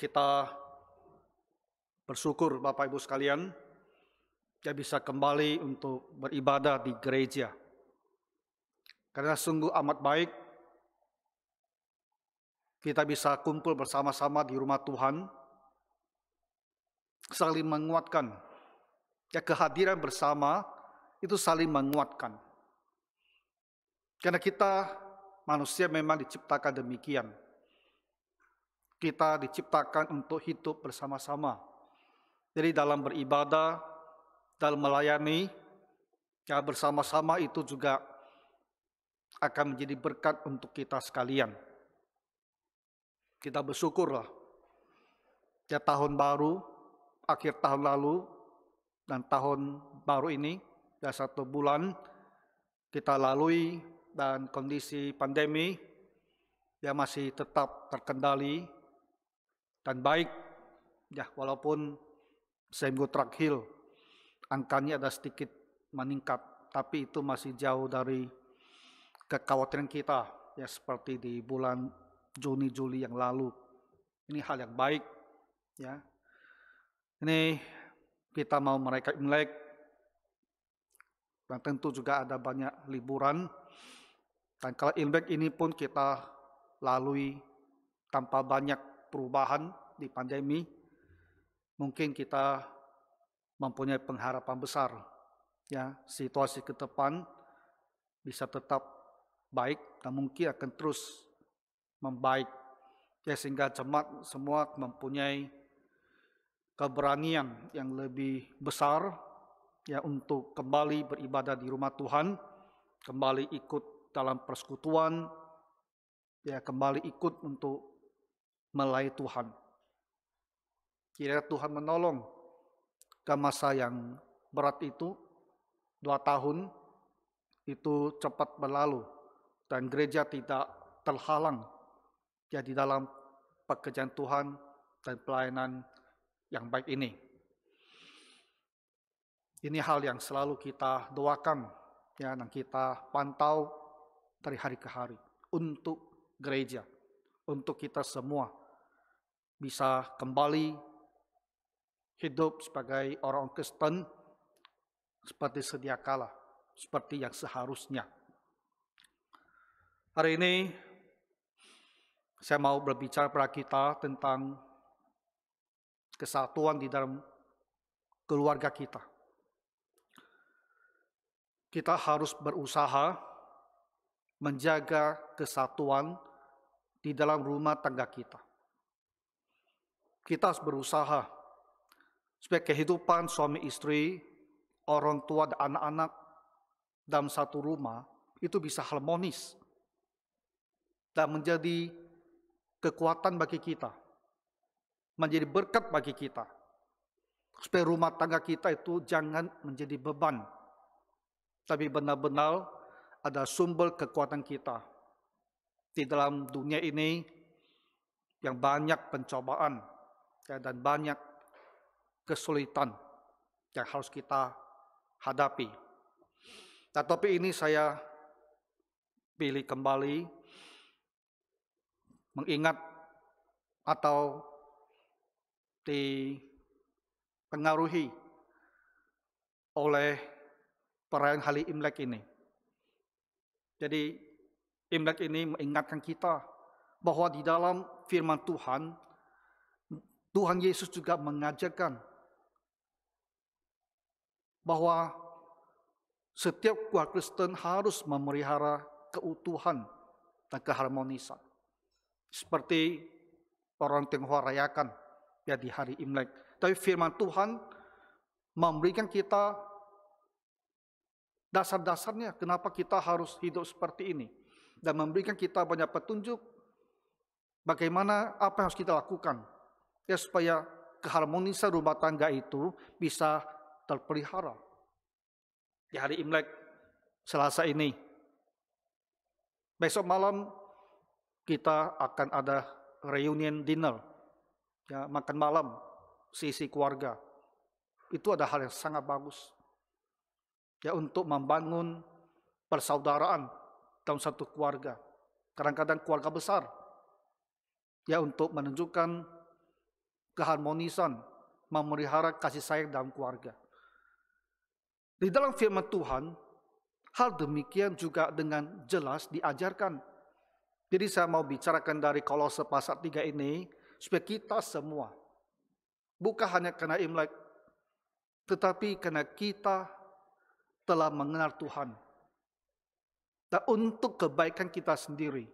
Kita bersyukur Bapak Ibu sekalian, kita bisa kembali untuk beribadah di gereja. Karena sungguh amat baik kita bisa kumpul bersama-sama di rumah Tuhan, saling menguatkan. Ya, kehadiran bersama itu saling menguatkan. Karena kita manusia memang diciptakan demikian. Kita diciptakan untuk hidup bersama-sama. Jadi dalam beribadah, dalam melayani, ya bersama-sama itu juga akan menjadi berkat untuk kita sekalian. Kita bersyukurlah. Ya tahun baru, akhir tahun lalu, dan tahun baru ini, ya 1 bulan kita lalui dan kondisi pandemi ya masih tetap terkendali dan baik, ya walaupun seminggu terakhir angkanya ada sedikit meningkat, tapi itu masih jauh dari kekhawatiran kita, ya seperti di bulan Juni Juli yang lalu. Ini hal yang baik, ya. Ini kita mau merayakan Imlek, dan tentu juga ada banyak liburan. Dan kalau Imlek ini pun kita lalui tanpa banyak perubahan di pandemi, mungkin kita mempunyai pengharapan besar, ya situasi ke depan bisa tetap baik dan mungkin akan terus membaik, ya sehingga jemaat semua mempunyai keberanian yang lebih besar, ya untuk kembali beribadah di rumah Tuhan, kembali ikut dalam persekutuan, ya kembali ikut untuk melayani Tuhan. Kiranya Tuhan menolong ke masa yang berat itu, 2 tahun itu cepat berlalu dan gereja tidak terhalang ya di dalam pekerjaan Tuhan dan pelayanan yang baik ini. Ini hal yang selalu kita doakan, ya, dan kita pantau dari hari ke hari untuk gereja, untuk kita semua bisa kembali hidup sebagai orang Kristen seperti sedia kala, seperti yang seharusnya. Hari ini saya mau berbicara pada kita tentang kesatuan di dalam keluarga kita. Kita harus berusaha menjaga kesatuan di dalam rumah tangga kita. Kita harus berusaha supaya kehidupan suami istri, orang tua dan anak-anak dalam satu rumah itu bisa harmonis dan menjadi kekuatan bagi kita, menjadi berkat bagi kita, supaya rumah tangga kita itu jangan menjadi beban, tapi benar-benar ada sumber kekuatan kita di dalam dunia ini yang banyak pencobaan dan banyak kesulitan yang harus kita hadapi. Nah, topik ini saya pilih kembali mengingat atau dipengaruhi oleh perayaan hari Imlek ini. Jadi Imlek ini mengingatkan kita bahwa di dalam firman Tuhan, Tuhan Yesus juga mengajarkan bahwa setiap keluarga Kristen harus memelihara keutuhan dan keharmonisan. Seperti orang Tionghoa rayakan ya di hari Imlek. Tapi firman Tuhan memberikan kita dasar-dasarnya kenapa kita harus hidup seperti ini. Dan memberikan kita banyak petunjuk bagaimana apa yang harus kita lakukan. Ya supaya keharmonisan rumah tangga itu bisa terpelihara. Di hari Imlek Selasa ini. Besok malam kita akan ada reunion dinner. Ya, makan malam sisi keluarga. Itu ada hal yang sangat bagus. Ya untuk membangun persaudaraan dalam satu keluarga. Kadang-kadang keluarga besar. Ya untuk menunjukkan keharmonisan, memelihara kasih sayang dalam keluarga. Di dalam firman Tuhan, hal demikian juga dengan jelas diajarkan. Jadi saya mau bicarakan dari Kolose pasal 3 ini, supaya kita semua, bukan hanya karena Imlek, tetapi karena kita telah mengenal Tuhan. Dan untuk kebaikan kita sendiri,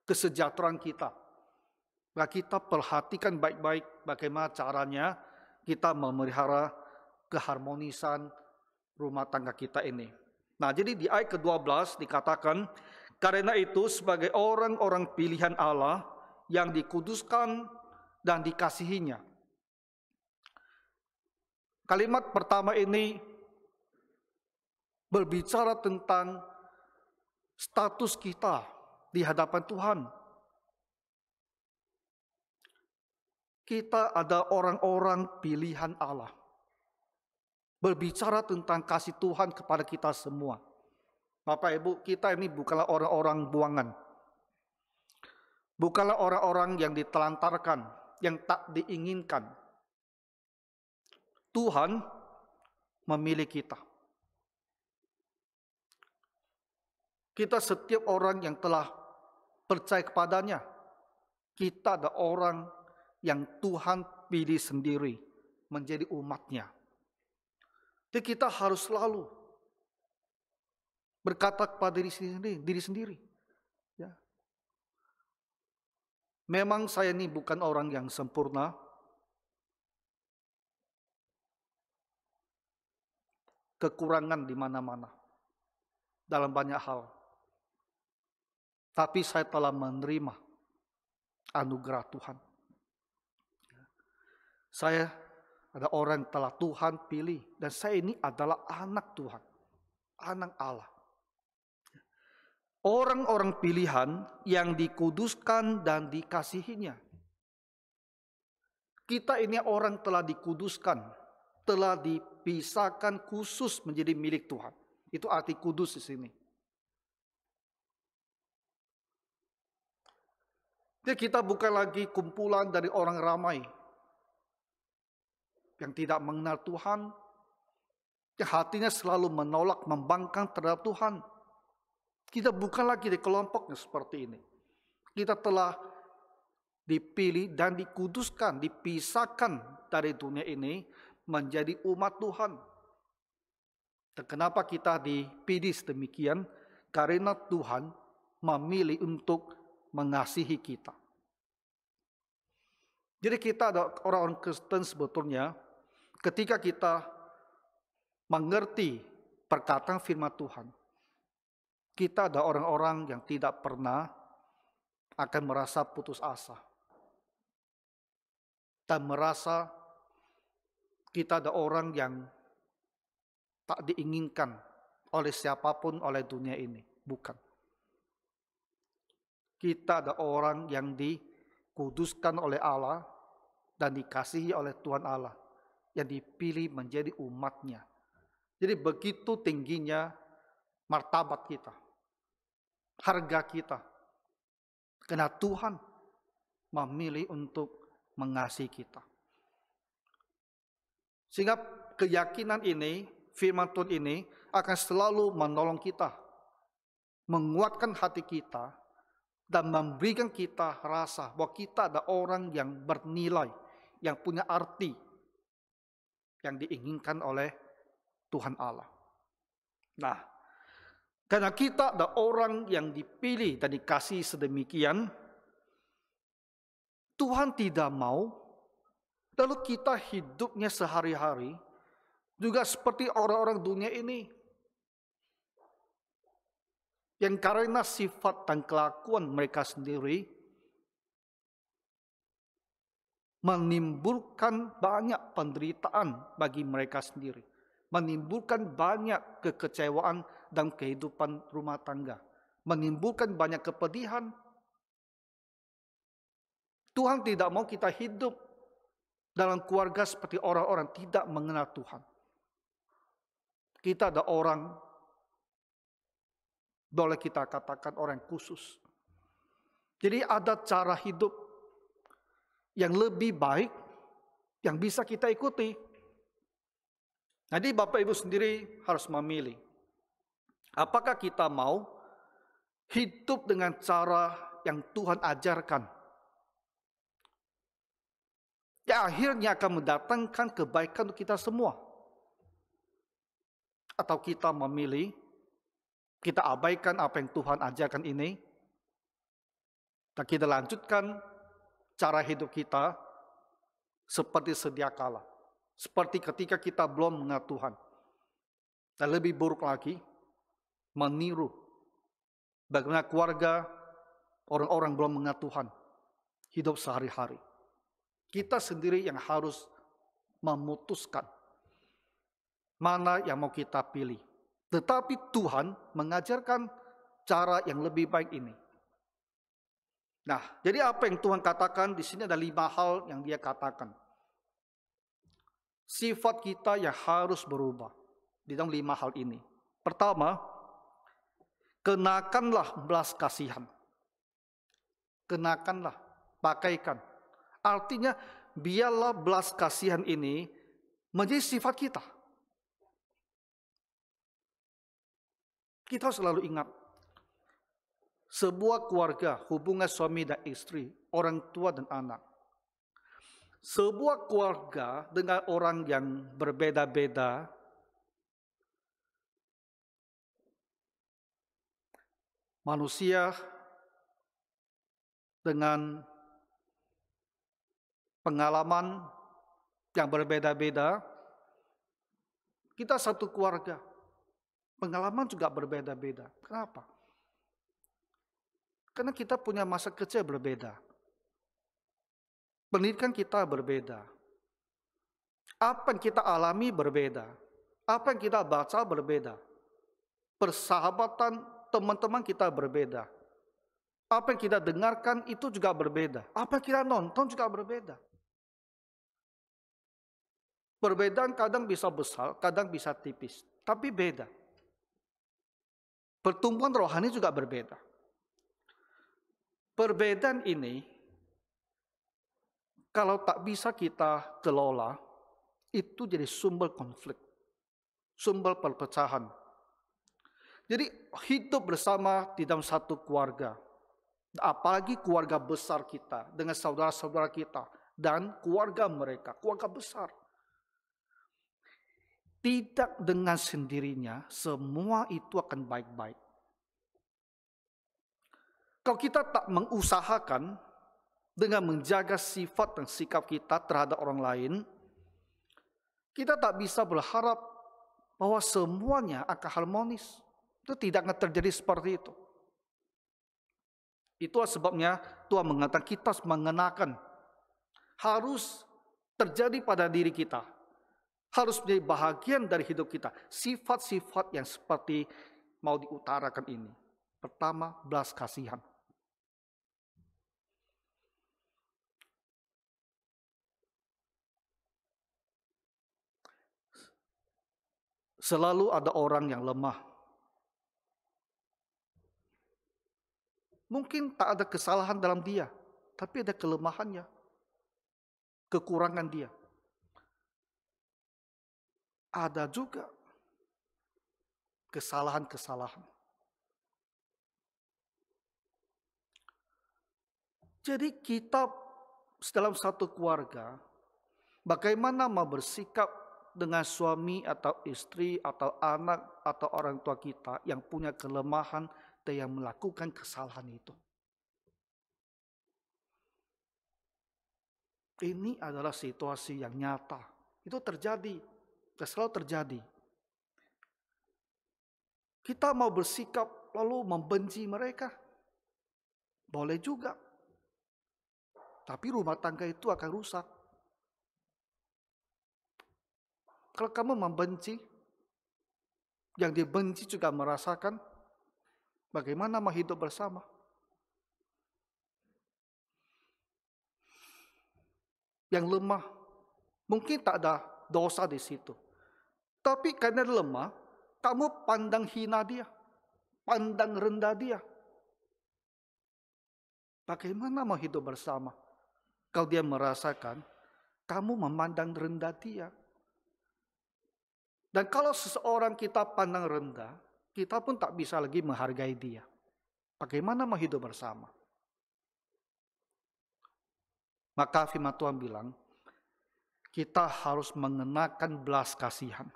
kesejahteraan kita, maka kita perhatikan baik-baik bagaimana caranya kita memelihara keharmonisan rumah tangga kita ini. Nah, jadi di ayat ke-12 dikatakan, karena itu sebagai orang-orang pilihan Allah yang dikuduskan dan dikasihinya. Kalimat pertama ini berbicara tentang status kita di hadapan Tuhan. Kita ada orang-orang pilihan Allah. Berbicara tentang kasih Tuhan kepada kita semua. Bapak Ibu, kita ini bukanlah orang-orang buangan. Bukanlah orang-orang yang ditelantarkan, yang tak diinginkan. Tuhan memilih kita. Kita setiap orang yang telah percaya kepadanya, kita ada orang yang Tuhan pilih sendiri menjadi umatnya. Jadi kita harus selalu berkata kepada diri sendiri. Ya. Memang saya ini bukan orang yang sempurna. Kekurangan di mana-mana. Dalam banyak hal. Tapi saya telah menerima anugerah Tuhan. Saya ada orang yang telah Tuhan pilih. Dan saya ini adalah anak Tuhan. Anak Allah. Orang-orang pilihan yang dikuduskan dan dikasihinya. Kita ini orang telah dikuduskan. Telah dipisahkan khusus menjadi milik Tuhan. Itu arti kudus di sini. Jadi kita bukan lagi kumpulan dari orang ramai. Yang tidak mengenal Tuhan, yang hatinya selalu menolak, membangkang terhadap Tuhan. Kita bukan lagi di kelompoknya seperti ini. Kita telah dipilih dan dikuduskan, dipisahkan dari dunia ini menjadi umat Tuhan. Dan kenapa kita dipilih sedemikian? Karena Tuhan memilih untuk mengasihi kita. Jadi kita ada orang-orang Kristen sebetulnya, ketika kita mengerti perkataan firman Tuhan, kita ada orang-orang yang tidak pernah akan merasa putus asa. Dan merasa kita ada orang yang tak diinginkan oleh siapapun oleh dunia ini. Bukan. Kita ada orang yang dikuduskan oleh Allah dan dikasihi oleh Tuhan Allah. Yang dipilih menjadi umatnya. Jadi begitu tingginya martabat kita. Harga kita. Karena Tuhan memilih untuk mengasihi kita. Sehingga keyakinan ini, firman Tuhan ini akan selalu menolong kita. Menguatkan hati kita. Dan memberikan kita rasa bahwa kita ada orang yang bernilai. Yang punya arti. Yang diinginkan oleh Tuhan Allah. Nah, karena kita ada orang yang dipilih dan dikasihi sedemikian, Tuhan tidak mau, lalu kita hidupnya sehari-hari juga seperti orang-orang dunia ini. Yang karena sifat dan kelakuan mereka sendiri, menimbulkan banyak penderitaan bagi mereka sendiri. Menimbulkan banyak kekecewaan dalam kehidupan rumah tangga. Menimbulkan banyak kepedihan. Tuhan tidak mau kita hidup dalam keluarga seperti orang-orang tidak mengenal Tuhan. Kita ada orang, boleh kita katakan orang khusus. Jadi ada cara hidup yang lebih baik yang bisa kita ikuti. Jadi Bapak Ibu sendiri harus memilih. Apakah kita mau hidup dengan cara yang Tuhan ajarkan? Ya akhirnya akan mendatangkan kebaikan untuk kita semua. Atau kita memilih, kita abaikan apa yang Tuhan ajarkan ini, dan kita lanjutkan cara hidup kita seperti sedia kala. Seperti ketika kita belum mengenal Tuhan. Dan lebih buruk lagi, meniru bagaimana keluarga orang-orang belum mengenal Tuhan hidup sehari-hari. Kita sendiri yang harus memutuskan mana yang mau kita pilih. Tetapi Tuhan mengajarkan cara yang lebih baik ini. Nah, jadi apa yang Tuhan katakan di sini ada 5 hal yang Dia katakan. Sifat kita yang harus berubah di dalam 5 hal ini. Pertama, kenakanlah belas kasihan. Kenakanlah, pakaikan. Artinya, biarlah belas kasihan ini menjadi sifat kita. Kita selalu ingat, sebuah keluarga, hubungan suami dan istri, orang tua dan anak. Sebuah keluarga dengan orang yang berbeda-beda, manusia dengan pengalaman yang berbeda-beda, kita satu keluarga. Pengalaman juga berbeda-beda. Kenapa? Karena kita punya masa kecil berbeda. Pendidikan kita berbeda. Apa yang kita alami berbeda. Apa yang kita baca berbeda. Persahabatan teman-teman kita berbeda. Apa yang kita dengarkan itu juga berbeda. Apa yang kita nonton juga berbeda. Perbedaan kadang bisa besar, kadang bisa tipis. Tapi beda. Pertumbuhan rohani juga berbeda. Perbedaan ini, kalau tak bisa kita kelola, itu jadi sumber konflik, sumber perpecahan. Jadi hidup bersama di dalam satu keluarga, apalagi keluarga besar kita, dengan saudara-saudara kita, dan keluarga mereka, keluarga besar. Tidak dengan sendirinya, semua itu akan baik-baik. Kalau kita tak mengusahakan dengan menjaga sifat dan sikap kita terhadap orang lain, kita tak bisa berharap bahwa semuanya akan harmonis. Itu tidak akan terjadi seperti itu. Itulah sebabnya Tuhan mengatakan kita harus mengenakan. Harus terjadi pada diri kita. Harus menjadi bahagian dari hidup kita. Sifat-sifat yang seperti mau diutarakan ini. Pertama, belas kasihan. Selalu ada orang yang lemah. Mungkin tak ada kesalahan dalam dia, tapi ada kelemahannya, kekurangan dia. Ada juga kesalahan-kesalahan. Jadi kita dalam satu keluarga, bagaimana mau bersikap dengan suami atau istri atau anak atau orang tua kita yang punya kelemahan dan yang melakukan kesalahan itu. Ini adalah situasi yang nyata. Itu terjadi. Selalu terjadi. Kita mau bersikap lalu membenci mereka. Boleh juga. Tapi rumah tangga itu akan rusak. Kalau kamu membenci, yang dibenci juga merasakan, bagaimana mau hidup bersama? Yang lemah, mungkin tak ada dosa di situ. Tapi karena lemah, kamu pandang hina dia, pandang rendah dia. Bagaimana mau hidup bersama? Kalau dia merasakan kamu memandang rendah dia. Dan kalau seseorang kita pandang rendah, kita pun tak bisa lagi menghargai dia. Bagaimana mau hidup bersama? Maka firman Tuhan bilang, kita harus mengenakan belas kasihan.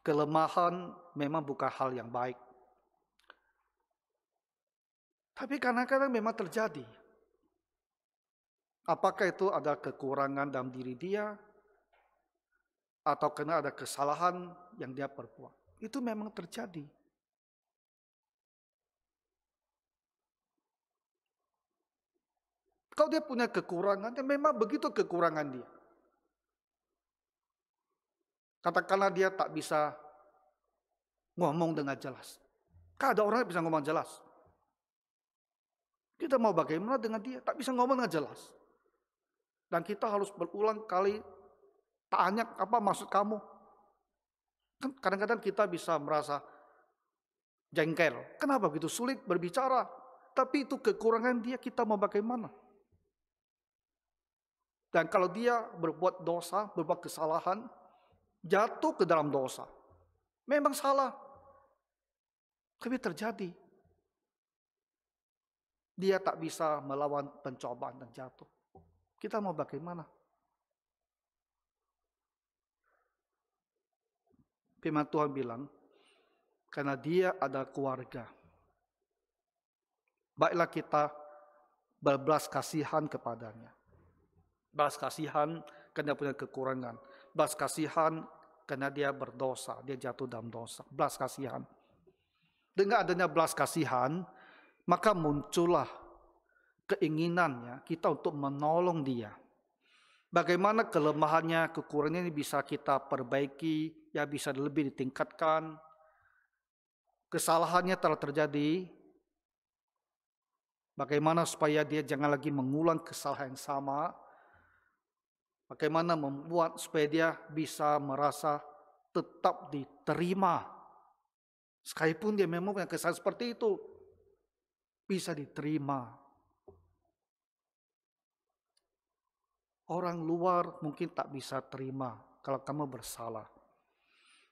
Kelemahan memang bukan hal yang baik. Tapi kadang-kadang memang terjadi. Apakah itu ada kekurangan dalam diri dia, atau karena ada kesalahan yang dia perbuat. Itu memang terjadi. Kalau dia punya kekurangan, ya memang begitu kekurangan dia. Katakanlah dia tak bisa ngomong dengan jelas. Kan ada orang yang bisa ngomong jelas. Kita mau bagaimana dengan dia? Tak bisa ngomong dengan jelas. Dan kita harus berulang kali tanya apa maksud kamu. Kan kadang-kadang kita bisa merasa jengkel. Kenapa begitu sulit berbicara? Tapi itu kekurangan dia, kita mau bagaimana? Dan kalau dia berbuat dosa, berbuat kesalahan, jatuh ke dalam dosa. Memang salah. Tapi terjadi. Dia tak bisa melawan pencobaan dan jatuh. Kita mau bagaimana? Firman Tuhan bilang, karena dia ada keluarga. Baiklah kita berbelas kasihan kepadanya. Belas kasihan karena dia punya kekurangan. Belas kasihan karena dia berdosa, dia jatuh dalam dosa. Belas kasihan. Dengan adanya belas kasihan, maka muncullah keinginannya kita untuk menolong dia. Bagaimana kelemahannya, kekurangannya ini bisa kita perbaiki, ya bisa lebih ditingkatkan. Kesalahannya telah terjadi. Bagaimana supaya dia jangan lagi mengulang kesalahan yang sama. Bagaimana membuat supaya dia bisa merasa tetap diterima. Sekalipun dia memang punya kesalahan seperti itu, bisa diterima. Orang luar mungkin tak bisa terima kalau kamu bersalah.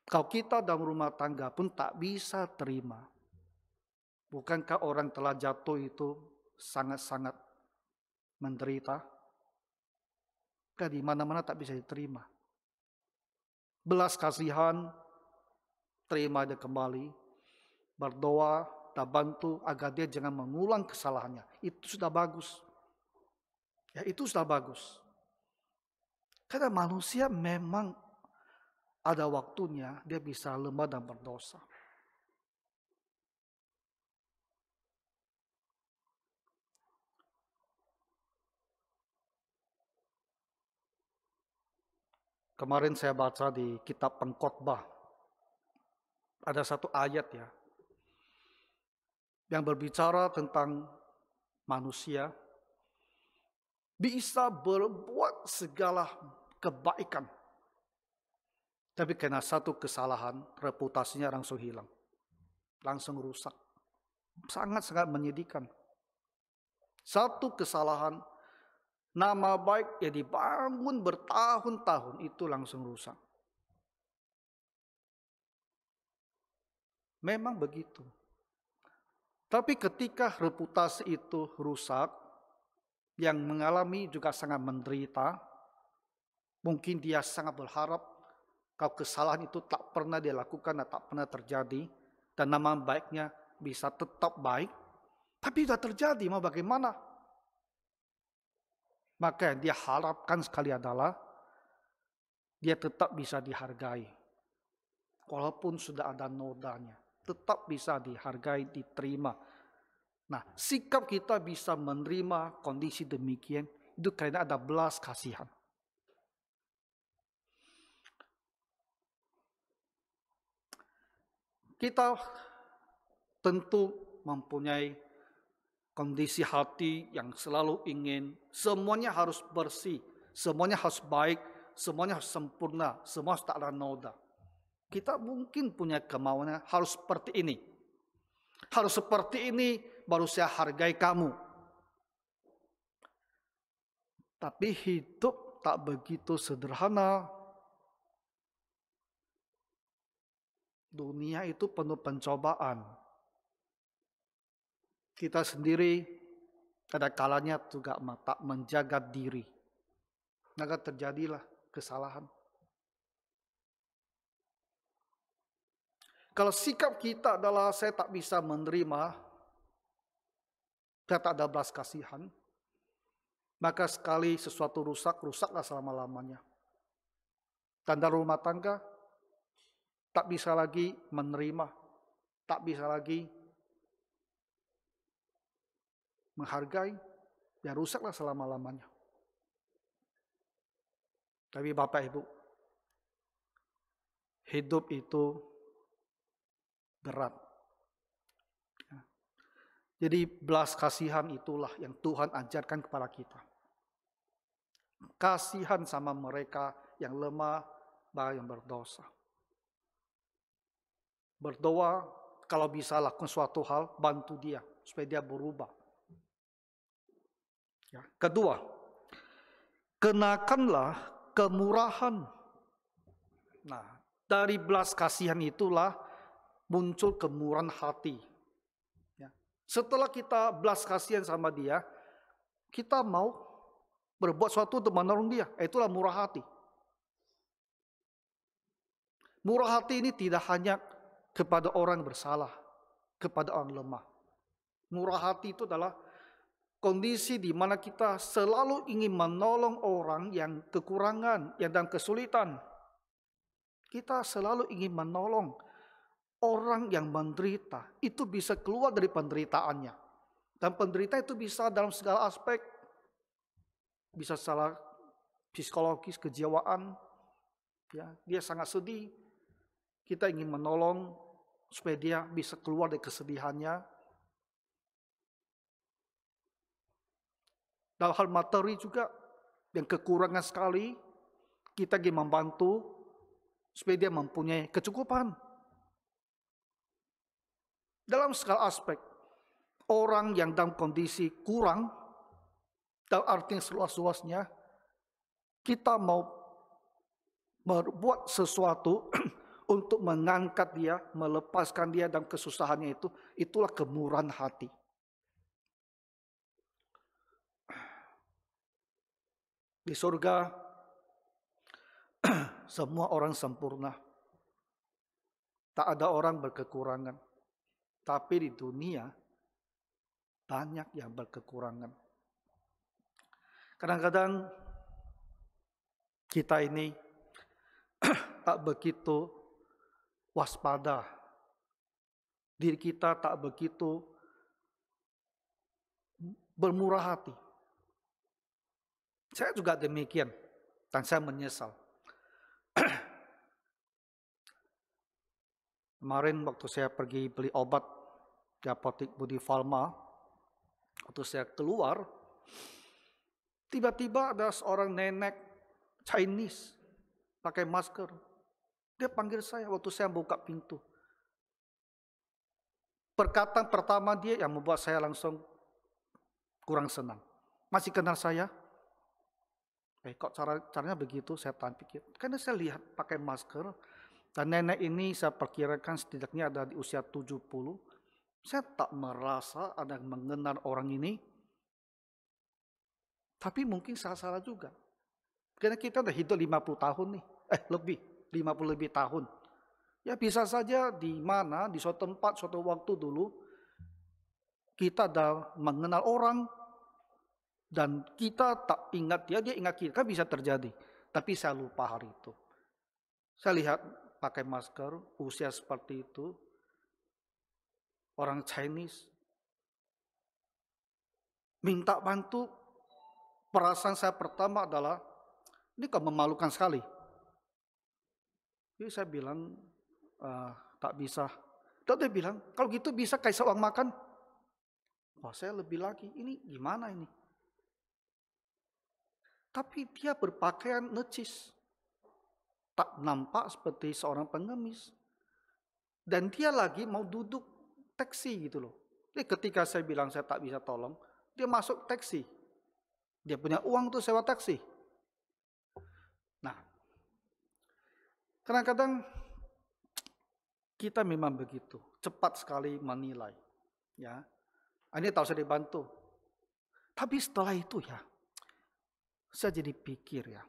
Kalau kita dalam rumah tangga pun tak bisa terima. Bukankah orang telah jatuh itu sangat-sangat menderita? Kan di mana-mana tak bisa diterima. Belas kasihan, terima dia kembali. Berdoa, dan bantu agar dia jangan mengulang kesalahannya. Itu sudah bagus. Ya, itu sudah bagus. Karena manusia memang ada waktunya dia bisa lemah dan berdosa. Kemarin saya baca di kitab Pengkhotbah. Ada satu ayat ya. Yang berbicara tentang manusia. Bisa berbuat segala kebaikan. Tapi karena satu kesalahan, reputasinya langsung hilang. Langsung rusak. Sangat-sangat menyedihkan. Satu kesalahan, nama baik yang dibangun bertahun-tahun itu langsung rusak. Memang begitu. Tapi ketika reputasi itu rusak, yang mengalami juga sangat menderita, mungkin dia sangat berharap kalau kesalahan itu tak pernah dia lakukan dan tak pernah terjadi, dan nama baiknya bisa tetap baik. Tapi sudah terjadi, mau bagaimana? Maka yang dia harapkan sekali adalah dia tetap bisa dihargai. Walaupun sudah ada nodanya, tetap bisa dihargai, diterima. Nah, sikap kita bisa menerima kondisi demikian, itu karena ada belas kasihan. Kita tentu mempunyai kondisi hati yang selalu ingin semuanya harus bersih, semuanya harus baik, semuanya harus sempurna, semua harus tak ada noda. Kita mungkin punya kemauannya harus seperti ini. Harus seperti ini baru saya hargai kamu. Tapi hidup tak begitu sederhana. Dunia itu penuh pencobaan. Kita sendiri ada kalanya juga tak menjaga diri. Maka terjadilah kesalahan. Kalau sikap kita adalah saya tak bisa menerima, saya tak ada belas kasihan, maka sekali sesuatu rusak, rusaklah selama-lamanya. Tanda rumah tangga tak bisa lagi menerima, tak bisa lagi menghargai, ya rusaklah selama-lamanya. Tapi Bapak Ibu, hidup itu berat. Jadi belas kasihan itulah yang Tuhan ajarkan kepada kita. Kasihan sama mereka yang lemah, bahkan yang berdosa. Berdoa, kalau bisa lakukan suatu hal, bantu dia supaya dia berubah. Ya. Kedua, kenakanlah kemurahan. Nah, dari belas kasihan itulah muncul kemurahan hati. Ya. Setelah kita belas kasihan sama dia, kita mau berbuat sesuatu untuk menolong dia. Itulah murah hati. Murah hati ini tidak hanya kepada orang bersalah, kepada orang lemah. Murah hati itu adalah kondisi di mana kita selalu ingin menolong orang yang kekurangan, yang dalam kesulitan. Kita selalu ingin menolong orang yang menderita. Itu bisa keluar dari penderitaannya. Dan penderita itu bisa dalam segala aspek. Bisa salah psikologis, kejiwaan. Ya, dia sangat sedih. Kita ingin menolong supaya dia bisa keluar dari kesedihannya. Dalam hal materi juga, yang kekurangan sekali, kita ingin membantu supaya dia mempunyai kecukupan. Dalam segala aspek, orang yang dalam kondisi kurang, dalam arti yang seluas-luasnya, kita mau berbuat sesuatu untuk mengangkat dia, melepaskan dia dalam kesusahannya itu, itulah kemurahan hati. Di surga, semua orang sempurna. Tak ada orang berkekurangan. Tapi di dunia, banyak yang berkekurangan. Kadang-kadang kita ini tak begitu waspada. Diri kita tak begitu bermurah hati. Saya juga demikian, dan saya menyesal. Kemarin waktu saya pergi beli obat di apotek Budi Falma, waktu saya keluar, tiba-tiba ada seorang nenek Chinese pakai masker. Dia panggil saya waktu saya buka pintu. Perkataan pertama dia yang membuat saya langsung kurang senang. Masih kenal saya? Kok caranya begitu? Saya pikir. Karena saya lihat pakai masker. Dan nenek ini saya perkirakan setidaknya ada di usia 70. Saya tak merasa ada yang mengenal orang ini. Tapi mungkin salah juga. Karena kita udah hidup 50 tahun nih. Lebih. 50 lebih tahun. Ya bisa saja di mana, di suatu tempat, suatu waktu dulu. Kita udah mengenal orang. Dan kita tak ingat dia ingat kita. Kan bisa terjadi. Tapi saya lupa hari itu. Saya lihat pakai masker, usia seperti itu. Orang Chinese. Minta bantu. Perasaan saya pertama adalah, ini kok memalukan sekali. Jadi saya bilang, tak bisa. Dan dia bilang, kalau gitu bisa kasih uang makan. Wah, saya lebih lagi, ini gimana ini? Tapi dia berpakaian necis. Tak nampak seperti seorang pengemis. Dan dia lagi mau duduk taksi gitu loh. Jadi ketika saya bilang saya tak bisa tolong, dia masuk taksi. Dia punya uang tuh sewa taksi. Nah, kadang-kadang kita memang begitu, cepat sekali menilai. Ya, ini tak usah dibantu. Tapi setelah itu ya, saya jadi pikir ya,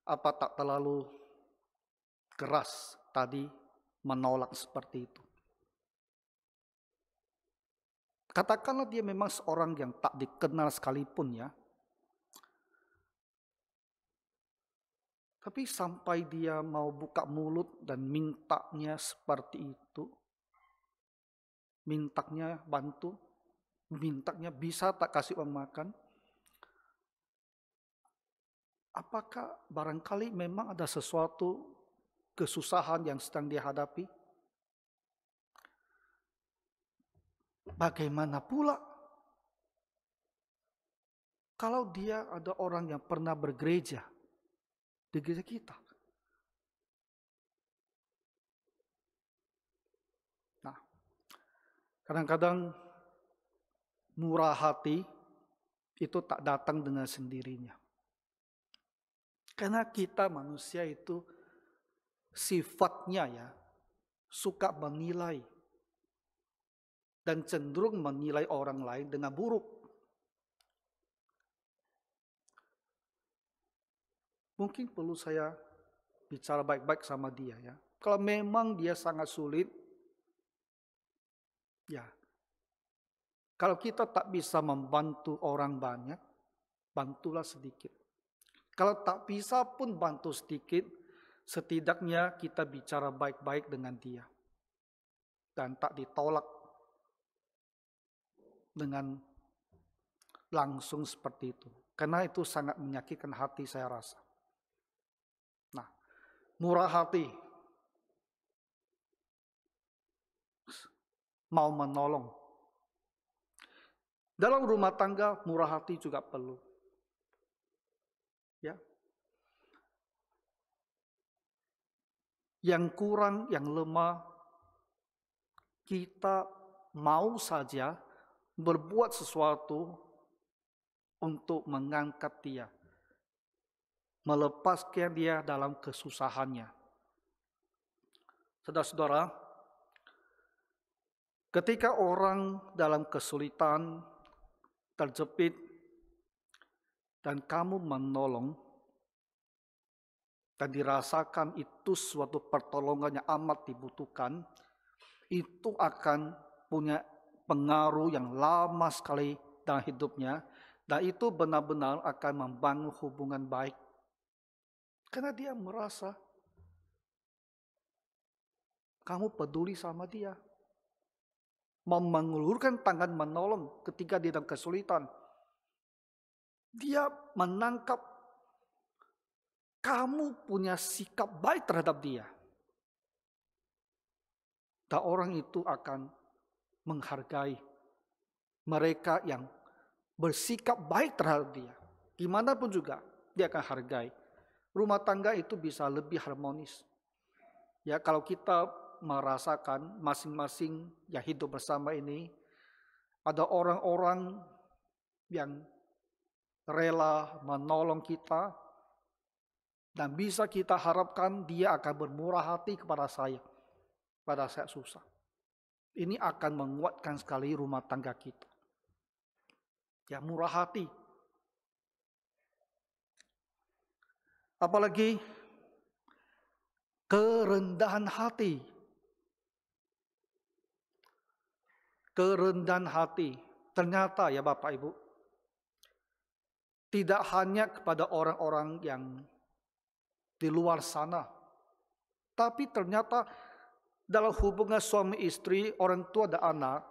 apa tak terlalu keras tadi menolak seperti itu. Katakanlah dia memang seorang yang tak dikenal sekalipun ya. Tapi sampai dia mau buka mulut dan mintanya seperti itu. Mintanya bantu. Mintanya bisa tak kasih uang makan. Apakah barangkali memang ada sesuatu kesusahan yang sedang dihadapi? Bagaimana pula kalau dia ada orang yang pernah bergereja di gereja kita? Nah, kadang-kadang murah hati itu tak datang dengan sendirinya. Karena kita manusia itu sifatnya ya suka menilai dan cenderung menilai orang lain dengan buruk. Mungkin perlu saya bicara baik-baik sama dia ya. Kalau memang dia sangat sulit, ya. Kalau kita tak bisa membantu orang banyak, bantulah sedikit. Kalau tak bisa pun bantu sedikit, setidaknya kita bicara baik-baik dengan dia. Dan tak ditolak dengan langsung seperti itu. Karena itu sangat menyakitkan hati saya rasa. Nah, murah hati. Mau menolong. Dalam rumah tangga, murah hati juga perlu. Ya. Yang kurang, yang lemah, kita mau saja berbuat sesuatu untuk mengangkat dia, melepaskan dia dalam kesusahannya. Saudara-saudara, ketika orang dalam kesulitan, terjepit, dan kamu menolong, dan dirasakan itu suatu pertolongan yang amat dibutuhkan, itu akan punya pengaruh yang lama sekali dalam hidupnya, dan itu benar-benar akan membangun hubungan baik. Karena dia merasa kamu peduli sama dia. Mengulurkan tangan menolong ketika dia dalam kesulitan. Dia menangkap kamu punya sikap baik terhadap dia. Dan orang itu akan menghargai mereka yang bersikap baik terhadap dia. Gimana pun juga dia akan hargai. Rumah tangga itu bisa lebih harmonis. Ya, kalau kita merasakan masing-masing yang hidup bersama ini ada orang-orang yang rela menolong kita dan bisa kita harapkan dia akan bermurah hati kepada saya pada saat susah. Ini akan menguatkan sekali rumah tangga kita. Ya, murah hati. Apalagi kerendahan hati. Kerendahan hati. Ternyata ya Bapak Ibu, tidak hanya kepada orang-orang yang di luar sana, tapi ternyata dalam hubungan suami istri, orang tua dan anak,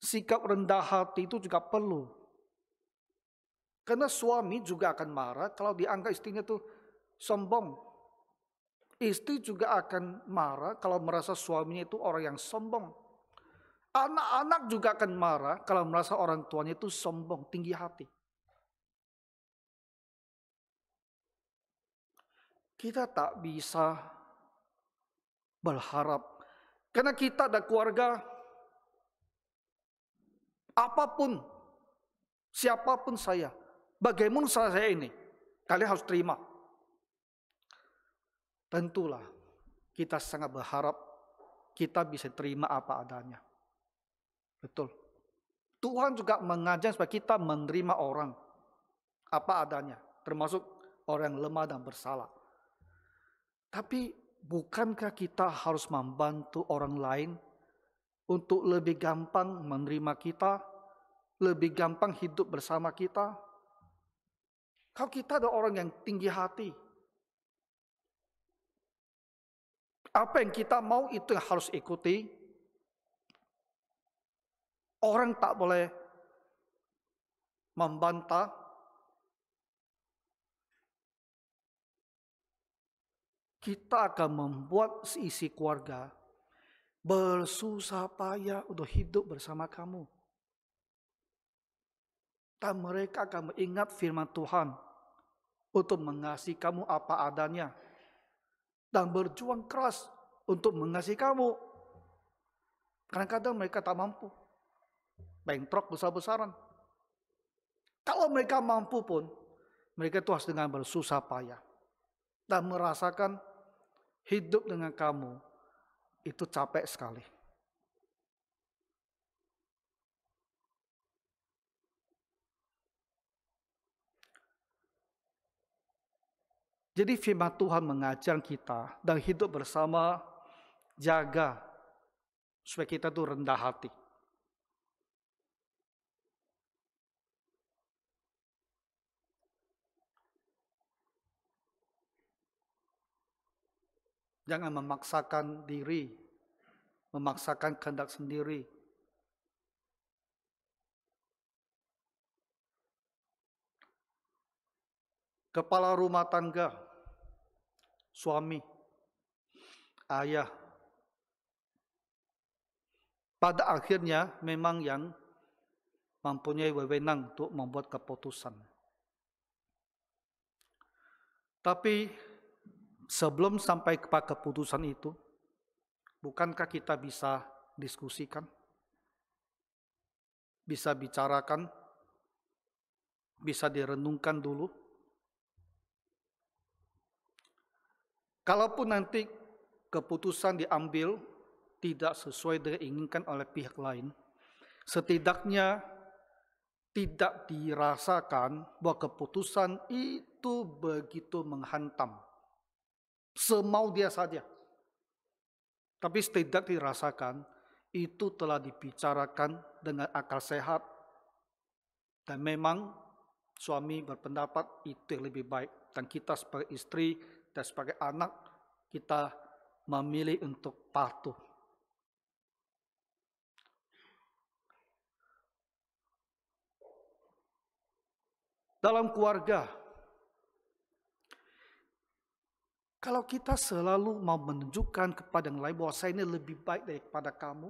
sikap rendah hati itu juga perlu. Karena suami juga akan marah kalau dianggap istrinya itu sombong. Istri juga akan marah kalau merasa suaminya itu orang yang sombong. Anak-anak juga akan marah kalau merasa orang tuanya itu sombong, tinggi hati. Kita tak bisa berharap Karena kita ada keluarga, apapun, siapapun saya, bagaimana saya ini, kalian harus terima. Tentulah kita sangat berharap kita bisa terima apa adanya. Betul. Tuhan juga mengajar supaya kita menerima orang apa adanya, termasuk orang yang lemah dan bersalah. Tapi bukankah kita harus membantu orang lain untuk lebih gampang menerima kita, lebih gampang hidup bersama kita? Kalau kita ada orang yang tinggi hati, apa yang kita mau itu yang harus ikuti. Orang tak boleh membantah. Kita akan membuat seisi keluarga bersusah payah untuk hidup bersama kamu. Dan mereka akan mengingat firman Tuhan untuk mengasihi kamu apa adanya. Dan berjuang keras untuk mengasihi kamu. Kadang-kadang mereka tak mampu. Bentrok besar-besaran. Kalau mereka mampu pun, mereka itu harus dengan bersusah payah. Dan merasakan hidup dengan kamu itu capek sekali. Jadi firman Tuhan mengajar kita dan hidup bersama, jaga supaya kita tuh rendah hati. Jangan memaksakan diri, memaksakan kehendak sendiri. Kepala rumah tangga, suami, ayah, pada akhirnya memang yang mempunyai wewenang untuk membuat keputusan. Tapi sebelum sampai kepada keputusan itu, bukankah kita bisa diskusikan, bisa bicarakan, bisa direnungkan dulu? Kalaupun nanti keputusan diambil tidak sesuai dengan diinginkan oleh pihak lain, setidaknya tidak dirasakan bahwa keputusan itu begitu menghantam. Semau dia saja. Tapi setidaknya dirasakan itu telah dibicarakan dengan akal sehat. Dan memang suami berpendapat itu yang lebih baik. Dan kita sebagai istri dan sebagai anak, kita memilih untuk patuh. Dalam keluarga, kalau kita selalu mau menunjukkan kepada yang lain bahwa saya ini lebih baik daripada kamu,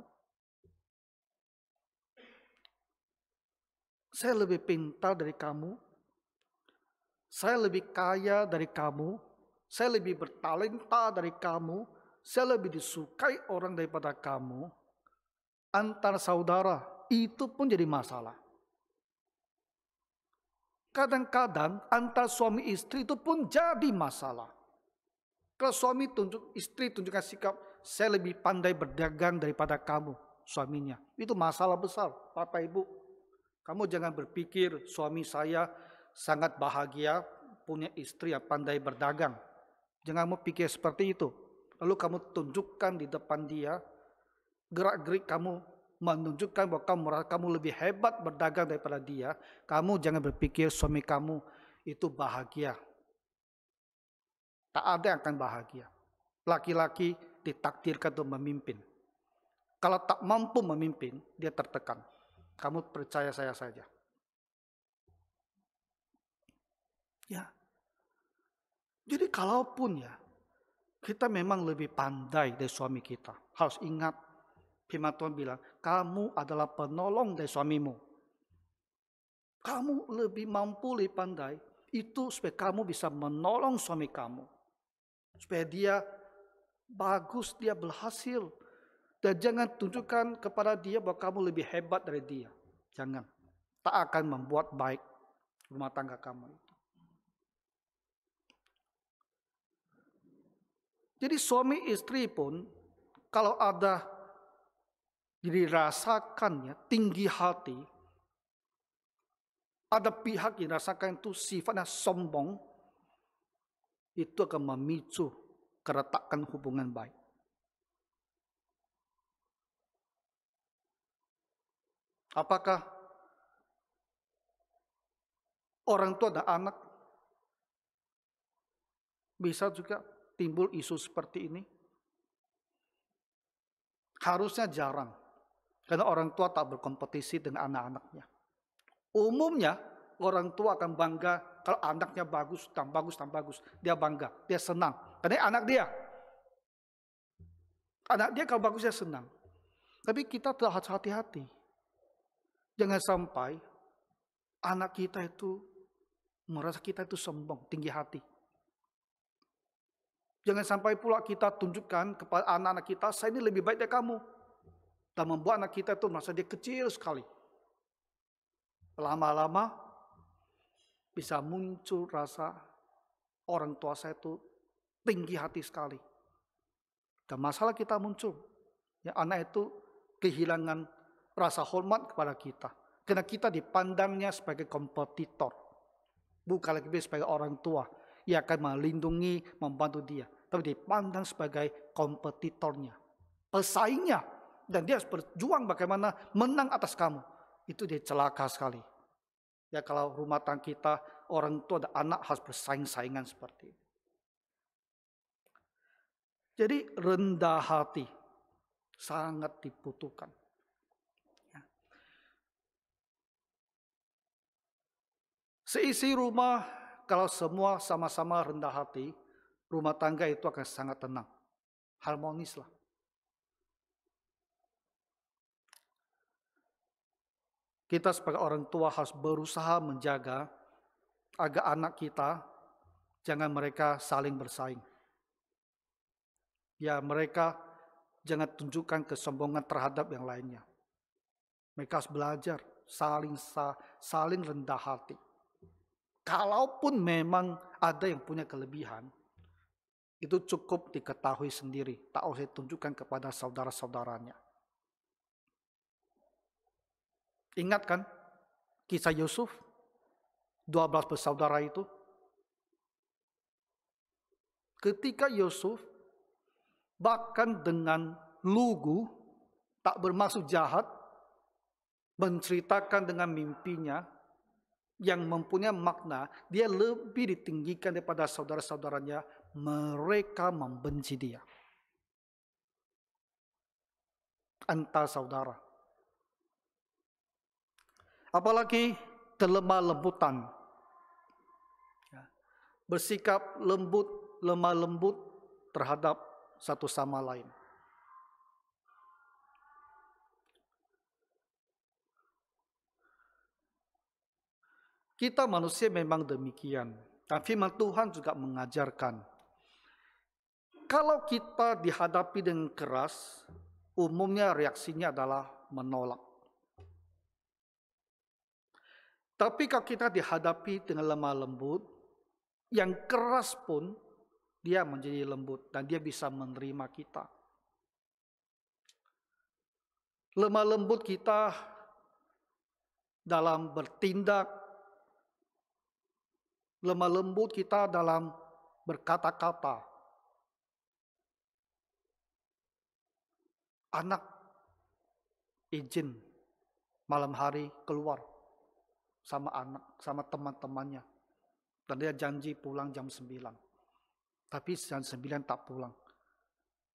saya lebih pintar dari kamu, saya lebih kaya dari kamu, saya lebih bertalenta dari kamu, saya lebih disukai orang daripada kamu, antar saudara itu pun jadi masalah. Kadang-kadang antar suami istri itu pun jadi masalah. Kalau suami istri tunjukkan sikap, saya lebih pandai berdagang daripada kamu, suaminya. Itu masalah besar, Bapak Ibu. Kamu jangan berpikir suami saya sangat bahagia punya istri yang pandai berdagang. Jangan mau pikir seperti itu. Lalu kamu tunjukkan di depan dia, gerak-gerik kamu menunjukkan bahwa kamu lebih hebat berdagang daripada dia. Kamu jangan berpikir suami kamu itu bahagia. Tak ada yang akan bahagia. Laki-laki ditakdirkan untuk memimpin. Kalau tak mampu memimpin, dia tertekan. Kamu percaya saya saja. Ya. Jadi kalaupun ya, kita memang lebih pandai dari suami kita. Harus ingat, firman Tuhan bilang, kamu adalah penolong dari suamimu. Kamu lebih mampu, lebih pandai. Itu supaya kamu bisa menolong suami kamu. Supaya dia bagus, dia berhasil. Dan jangan tunjukkan kepada dia bahwa kamu lebih hebat dari dia. Jangan. Tak akan membuat baik rumah tangga kamu itu. Jadi suami istri pun kalau ada dirasakannya tinggi hati, ada pihak yang dirasakan itu sifatnya sombong, itu akan memicu keretakan hubungan baik. Apakah orang tua dan anak bisa juga timbul isu seperti ini? Harusnya jarang. Karena orang tua tak berkompetisi dengan anak-anaknya. Umumnya orang tua akan bangga kalau anaknya bagus, dan bagus. Dia bangga, dia senang. Karena anak dia. Anak dia kalau bagus dia senang. Tapi kita harus hati-hati. Jangan sampai anak kita itu merasa kita itu sombong, tinggi hati. Jangan sampai pula kita tunjukkan kepada anak-anak kita, saya ini lebih baik dari kamu. Dan membuat anak kita itu merasa dia kecil sekali. Lama-lama bisa muncul rasa orang tua saya itu tinggi hati sekali. Dan masalah kita muncul. Ya, anak itu kehilangan rasa hormat kepada kita. Karena kita dipandangnya sebagai kompetitor. Bukan lagi sebagai orang tua. Ia akan melindungi, membantu dia. Tapi dipandang sebagai kompetitornya. Pesaingnya. Dan dia harus berjuang bagaimana menang atas kamu. Itu dia celaka sekali. Ya kalau rumah tangga kita, orang tua dan anak harus bersaing-saingan seperti itu. Jadi rendah hati sangat dibutuhkan. Seisi rumah, kalau semua sama-sama rendah hati, rumah tangga itu akan sangat tenang. Harmonis lah. Kita sebagai orang tua harus berusaha menjaga agar anak kita jangan mereka saling bersaing. Ya mereka jangan tunjukkan kesombongan terhadap yang lainnya. Mereka harus belajar saling rendah hati. Kalaupun memang ada yang punya kelebihan, itu cukup diketahui sendiri. Tak usah tunjukkan kepada saudara-saudaranya. Ingat kan kisah Yusuf? 12 bersaudara itu. Ketika Yusuf bahkan dengan lugu, tak bermaksud jahat, menceritakan dengan mimpinya yang mempunyai makna, dia lebih ditinggikan daripada saudara-saudaranya, mereka membenci dia. Antar saudara. Apalagi kelemah lembutan. Bersikap lembut, lemah lembut terhadap satu sama lain. Kita manusia memang demikian. Dan firman Tuhan juga mengajarkan. Kalau kita dihadapi dengan keras, umumnya reaksinya adalah menolak. Tapi kalau kita dihadapi dengan lemah lembut, yang keras pun dia menjadi lembut dan dia bisa menerima kita. Lemah lembut kita dalam bertindak, lemah lembut kita dalam berkata-kata. Anak izin malam hari keluar sama anak, sama teman-temannya. Dan dia janji pulang jam 9. Tapi jam 9 tak pulang.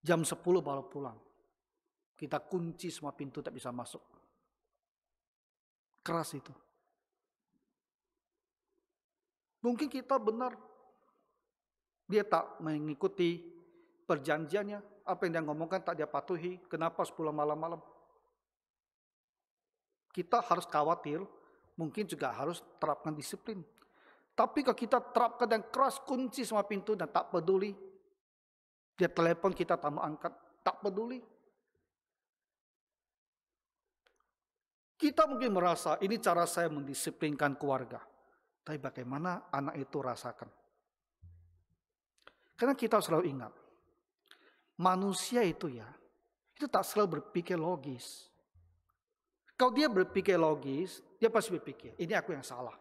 Jam 10 baru pulang. Kita kunci semua pintu, tak bisa masuk. Keras itu. Mungkin kita benar. Dia tak mengikuti perjanjiannya. Apa yang dia ngomongkan tak dia patuhi. Kenapa 10 malam-malam? Kita harus khawatir. Mungkin juga harus terapkan disiplin. Tapi kalau kita terapkan dan keras, kunci semua pintu dan tak peduli. Dia telepon kita tak mau angkat, tak peduli. Kita mungkin merasa ini cara saya mendisiplinkan keluarga. Tapi bagaimana anak itu rasakan? Karena kita selalu ingat, manusia itu tak selalu berpikir logis. Kalau dia berpikir logis, dia pasti berpikir, ini aku yang salah.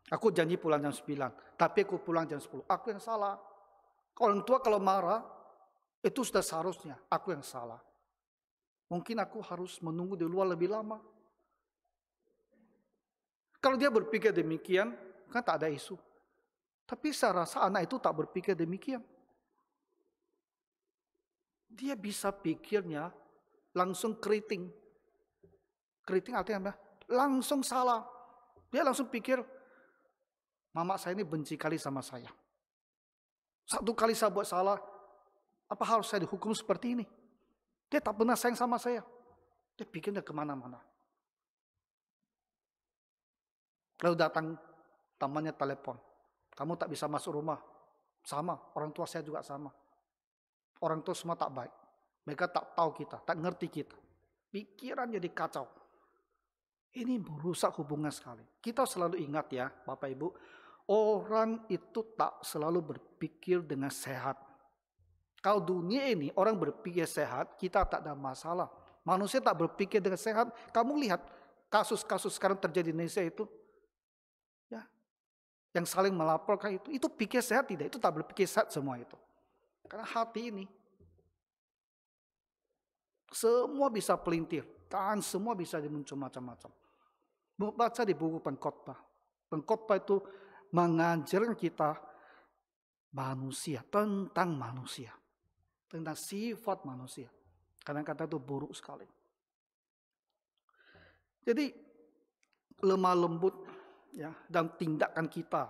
Aku janji pulang jam 9, tapi aku pulang jam 10. Aku yang salah. Orang tua kalau marah, itu sudah seharusnya aku yang salah. Mungkin aku harus menunggu di luar lebih lama. Kalau dia berpikir demikian, kan tak ada isu. Tapi saya rasa anak itu tak berpikir demikian. Dia bisa pikirnya langsung keriting. Keriting artinya apa? Langsung salah. Dia langsung pikir, mama saya ini benci kali sama saya. Satu kali saya buat salah, apa harus saya dihukum seperti ini? Dia tak pernah sayang sama saya. Dia pikirnya kemana-mana. Lalu datang temannya telepon. Kamu tak bisa masuk rumah. Sama, orang tua saya juga sama. Orang tua semua tak baik. Mereka tak tahu kita, tak ngerti kita. Pikiran jadi kacau. Ini merusak hubungan sekali. Kita selalu ingat ya, Bapak Ibu. Orang itu tak selalu berpikir dengan sehat. Kalau dunia ini orang berpikir sehat, kita tak ada masalah. Manusia tak berpikir dengan sehat. Kamu lihat kasus-kasus sekarang terjadi di Indonesia itu. Ya, yang saling melaporkan itu pikir sehat tidak? Itu tak berpikir sehat semua itu. Karena hati ini semua bisa pelintir, dan semua bisa dimuncul macam-macam. Baca di buku Pengkhotbah. Pengkhotbah itu mengajarkan kita manusia, tentang manusia, tentang sifat manusia. Kadang-kadang itu buruk sekali. Jadi lemah lembut ya dalam tindakan kita.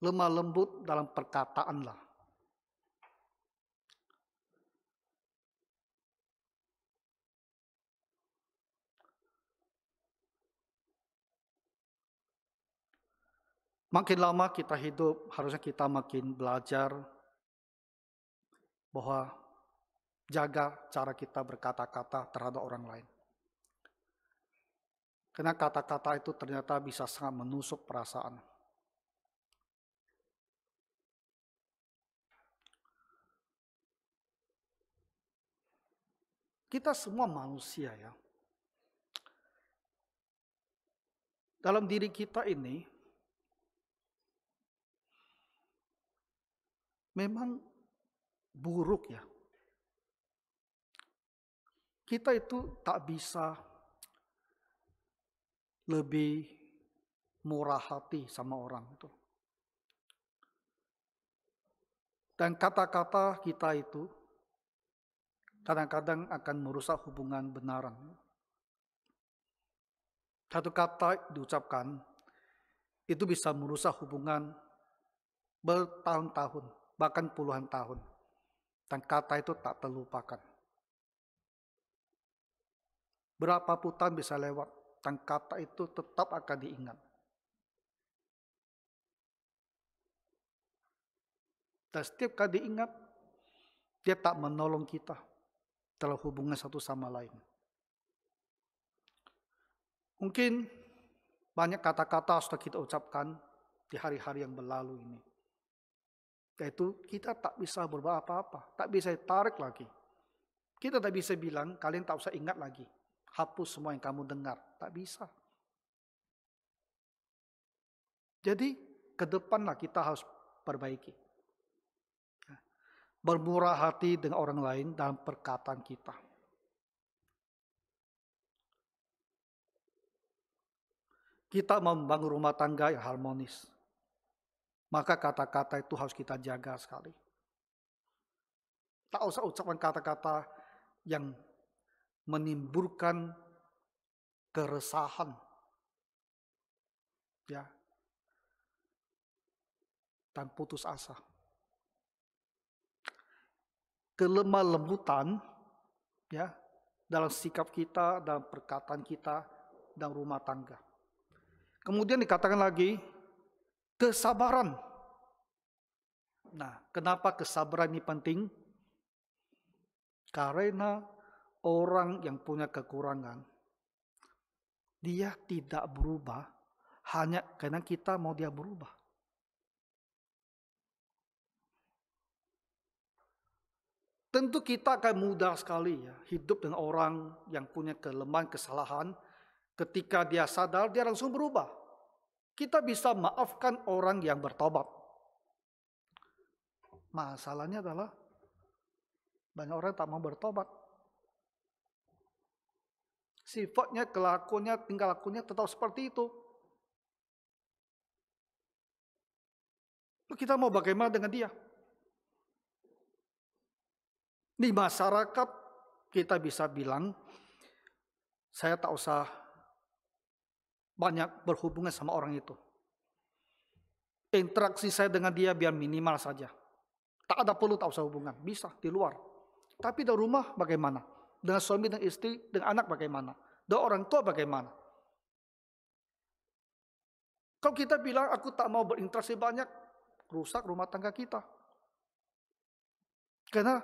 Lemah lembut dalam perkataan lah. Makin lama kita hidup, harusnya kita makin belajar bahwa jaga cara kita berkata-kata terhadap orang lain. Karena kata-kata itu ternyata bisa sangat menusuk perasaan. Kita semua manusia ya. Dalam diri kita ini memang buruk ya. Kita itu tak bisa lebih murah hati sama orang itu. Dan kata-kata kita itu kadang-kadang akan merusak hubungan benaran. Satu kata diucapkan itu bisa merusak hubungan bertahun-tahun, bahkan puluhan tahun. Dan kata itu tak terlupakan. Berapa putaran bisa lewat, dan kata itu tetap akan diingat. Dan setiap kali diingat, dia tak menolong kita dalam hubungan satu sama lain. Mungkin banyak kata-kata sudah kita ucapkan di hari-hari yang berlalu ini. Yaitu kita tak bisa berbuat apa-apa, tak bisa tarik lagi. Kita tak bisa bilang, kalian tak usah ingat lagi. Hapus semua yang kamu dengar, tak bisa. Jadi ke depanlah kita harus perbaiki. Bermurah hati dengan orang lain dalam perkataan kita. Kita membangun rumah tangga yang harmonis. Maka kata-kata itu harus kita jaga sekali. Tak usah ucapkan kata-kata yang menimbulkan keresahan. Ya. Dan putus asa. Kelemah lembutan ya dalam sikap kita, dalam perkataan kita, dalam rumah tangga. Kemudian dikatakan lagi kesabaran. Nah, kenapa kesabaran ini penting? Karena orang yang punya kekurangan Dia tidak berubah hanya karena kita mau dia berubah. Tentu kita akan mudah sekali ya hidup dengan orang yang punya kelemahan, kesalahan. Ketika dia sadar, dia langsung berubah. Kita bisa maafkan orang yang bertobat. Masalahnya adalah banyak orang tak mau bertobat. Sifatnya, kelakuannya, tingkah lakunya tetap seperti itu. Lalu kita mau bagaimana dengan dia? Di masyarakat kita bisa bilang, saya tak usah banyak berhubungan sama orang itu. Interaksi saya dengan dia biar minimal saja. Tak ada perlu tak usah hubungan, bisa di luar. Tapi di rumah bagaimana? Dengan suami dan istri, dengan anak bagaimana? Dengan orang tua bagaimana? Kalau kita bilang aku tak mau berinteraksi banyak, rusak rumah tangga kita. Karena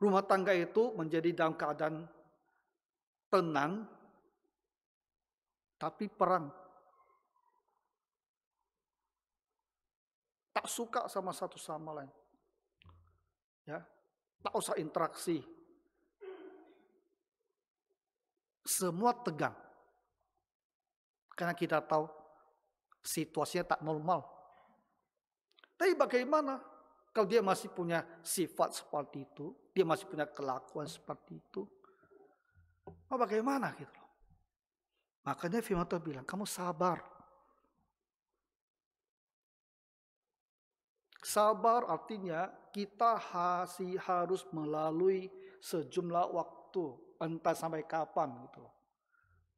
rumah tangga itu menjadi dalam keadaan tenang, tapi perang. Tak suka sama satu sama lain. Ya, tak usah interaksi. Semua tegang. Karena kita tahu situasinya tak normal. Tapi bagaimana kalau dia masih punya sifat seperti itu, dia masih punya kelakuan seperti itu, bagaimana gitu loh. Makanya firman Tuhan bilang, kamu sabar. Sabar artinya kita harus melalui sejumlah waktu, entah sampai kapan gitu loh.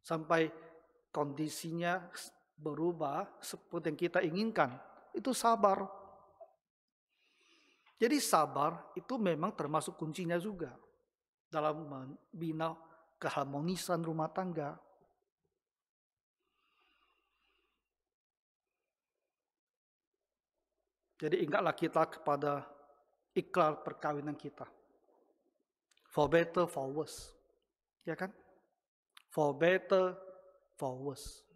Sampai kondisinya berubah seperti yang kita inginkan. Itu sabar. Jadi sabar itu memang termasuk kuncinya juga dalam membina keharmonisan rumah tangga. Jadi ingatlah kita kepada ikrar perkawinan kita. For better, for worse. Ya kan? For better, for worse.